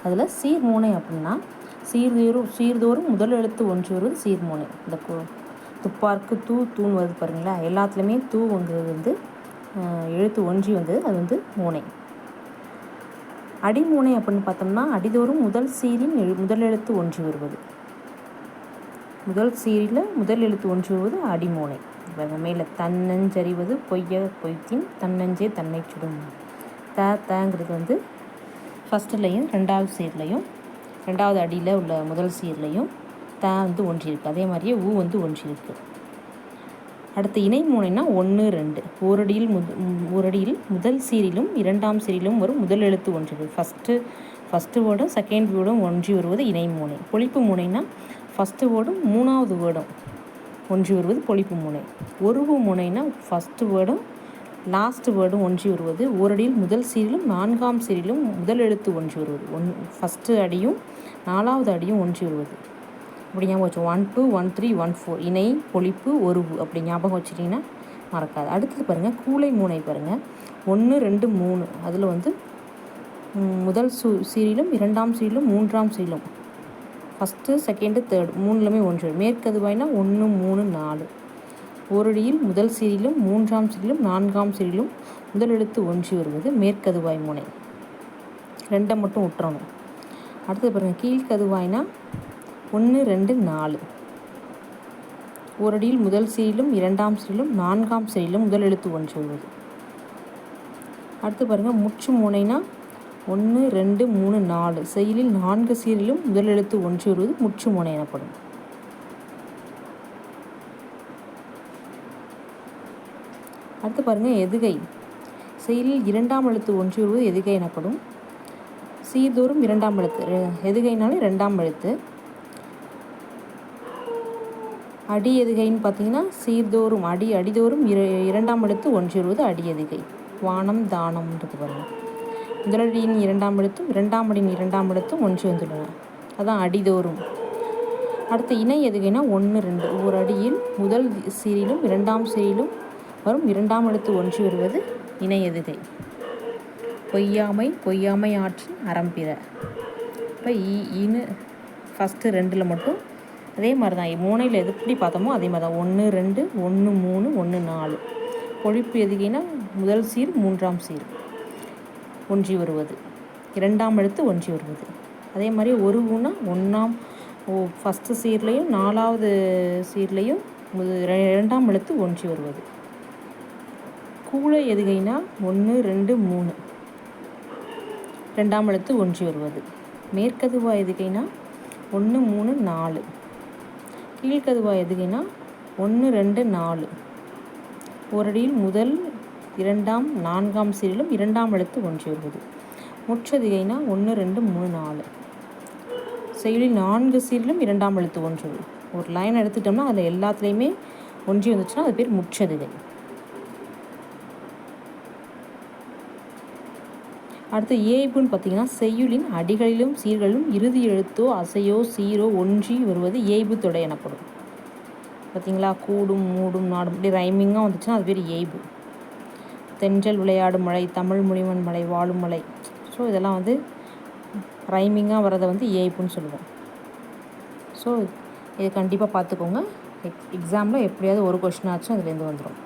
அதில் சீர்மோனை அப்படின்னா சீர்தோறும் முதல் எழுத்து ஒன்று வருவது சீர்மோனை. இந்த துப்பார்க்கு தூண் வருது பாருங்களா, எல்லாத்துலேயுமே தூங்கிறது வந்து எழுத்து ஒன்றி வந்தது, அது வந்து மோனை. அடிமோனை அப்படின்னு பார்த்தோம்னா அடிதோறும் முதல் சீரின் முதல் எழுத்து ஒன்றி வருவது. முதல் சீரில் முதல் எழுத்து ஒன்றி வருவது அடிமோனை. மேலே தன்னஞ்சறிவது பொய்த்தின் தன்னஞ்சே தன்னை சுடும். தங்கிறது வந்து ஃபஸ்ட்டுலையும் ரெண்டாவது சீர்லையும் ரெண்டாவது அடியில் உள்ள முதல் சீர்லையும் வந்து ஒன்றி இருக்குது. அதே மாதிரியே வந்து ஒன்றி இருக்குது. அடுத்து இணை மூனைனா 1 2 ஓரடியில் முதல் சீரிலும் இரண்டாம் சீரிலும் வரும் முதல் எழுத்து ஒன்று. ஃபஸ்ட்டு வேர்டும் செகண்ட் வேர்டும் ஒன்றி வருவது இணை மூனை. பொழிப்பு மூனைனா ஃபஸ்ட்டு வேர்டும் மூணாவது வேர்டும் ஒன்றி வருவது பொழிப்பு மூனை. ஒருவு மூனைனா ஃபஸ்ட்டு வேர்டும் லாஸ்ட் வேர்டும் ஒன்றி வருவது. ஓரடியில் முதல் சீரிலும் நான்காம் சீரிலும் முதல் எழுத்து ஒன்றி வருவது. ஃபஸ்ட்டு அடியும் நாலாவது அடியும் ஒன்றி வருவது. அப்படி ஞாபகம் வச்சு 1 2 1 3 1 4 இணை பொழிப்பு ஒருவு அப்படி ஞாபகம் வச்சுட்டிங்கன்னா மறக்காது. அடுத்தது பாருங்கள் கூளை மூனை பாருங்கள். 1 2 3 அதில் வந்து முதல் சீரிலும் இரண்டாம் சீரிலும் மூன்றாம் சீரிலும் ஃபஸ்ட்டு செகண்டு தேர்டு மூணுலையுமே ஒன்று. மேற்கதுவாய்னா 1 3 4 ஓரடியில் முதல் சீரிலும் மூன்றாம் சீரிலும் நான்காம் சீரிலும் முதல் எழுத்து ஒன்றி வருவது மேற்கதுவாய் முனை. 2 மட்டும் விட்டுறணும். அடுத்தது பாருங்கள் கீழ்கதுவாய்னா 1 2 4 ஓரடியில் முதல் சீரிலும் இரண்டாம் சீரிலும் நான்காம் சீரிலும் முதல் எழுத்து ஒன்றி வருவது. அடுத்து பாருங்கள் முற்று முனைனா 1 2 3 4 செயலில் 4 சீரிலும் முதல் எழுத்து ஒன்றி வருவது முற்று முனை எனப்படும். அடுத்து பாருங்கள் எதுகை. செயலில் இரண்டாம் எழுத்து ஒன்றி வருவது எதுகை எனப்படும். சீர்தோறும் இரண்டாம் எழுத்து, எதுகைனாலும் இரண்டாம் எழுத்து. அடி எதுகைன்னு பார்த்தீங்கன்னா சீர்தோறும் அடிதோறும் இரண்டாம் எழுத்து ஒன்றி வருவது அடி எதுகை. வானம் தானம்ன்றது பாருங்கள். முதலடியின் இரண்டாம் எழுத்தும் இரண்டாம் அடியின் இரண்டாம் எழுத்தும் ஒன்றி வந்துள்ளன, அதான் அடிதோறும். அடுத்து இணை எதுகைனா 1 2 ஒரு அடியில் முதல் சீரிலும் இரண்டாம் சீரிலும் வரும் இரண்டாம் எழுத்து ஒன்றி வருவது இணை எதுகை. பொய்யாமை ஆற்றின் அறம்பிற. இப்போ இன்னு ஃபஸ்ட்டு 2 மட்டும் அதே மாதிரி தான். மூணையில் எப்படி பார்த்தோமோ அதே மாதிரி தான். 1 2 1 3 1 4 பொழிப்பு எதுகைனா முதல் சீர் மூன்றாம் சீர் ஒன்றி வருவது, இரண்டாம் எழுத்து ஒன்றி வருவது. அதே மாதிரி ஒரு ஒன்றாம் ஃபஸ்ட்டு சீர்லேயும் நாலாவது சீர்லேயும் இரண்டாம் எழுத்து ஒன்றி வருவது. கூளை எதுகைனா 1 2 3 ரெண்டாம் எழுத்து ஒன்றி வருவது. மேற்கதுவா எதுகைனா 1 3 4 கீழ்கதுவா எதுகைனா 1 2 4 ஓரடியில் முதல் இரண்டாம் நான்காம் சீரிலும் இரண்டாம் எழுத்து ஒன்றி வருவது. முற்றெதுகைனா 1 2 3 4 செயலில் 4 சீரிலும் இரண்டாம் எழுத்து ஒன்றி வருவது. ஒரு லைன் எடுத்துட்டோம்னா அதில் எல்லாத்துலேயுமே ஒன்றி வந்துச்சுன்னா அது பேர் முற்றெதுகை. அடுத்து ஏய்புன்னு பார்த்தீங்கன்னா செய்யுளின் அடிகளிலும் சீர்களிலும் இறுதி எழுத்தோ அசையோ சீரோ ஒன்றி வருவது ஏய்பு தொடை எனப்படும். பார்த்தீங்களா, கூடும் மூடும் நாடும் இப்படி ரைமிங்காக வந்துச்சுன்னா அது பேர் ஏய்பு. தென்றல் விளையாடும் மழை, தமிழ் முனிவன் மலை, வாழும் மலை. ஸோ இதெல்லாம் வந்து ரைமிங்காக வரதை வந்து ஏய்புன்னு சொல்லுவோம். ஸோ இது கண்டிப்பாக பார்த்துக்கோங்க. எக்ஸாமில் எப்படியாவது ஒரு கொஷின் ஆச்சும் அதுலேருந்து வந்துடும்.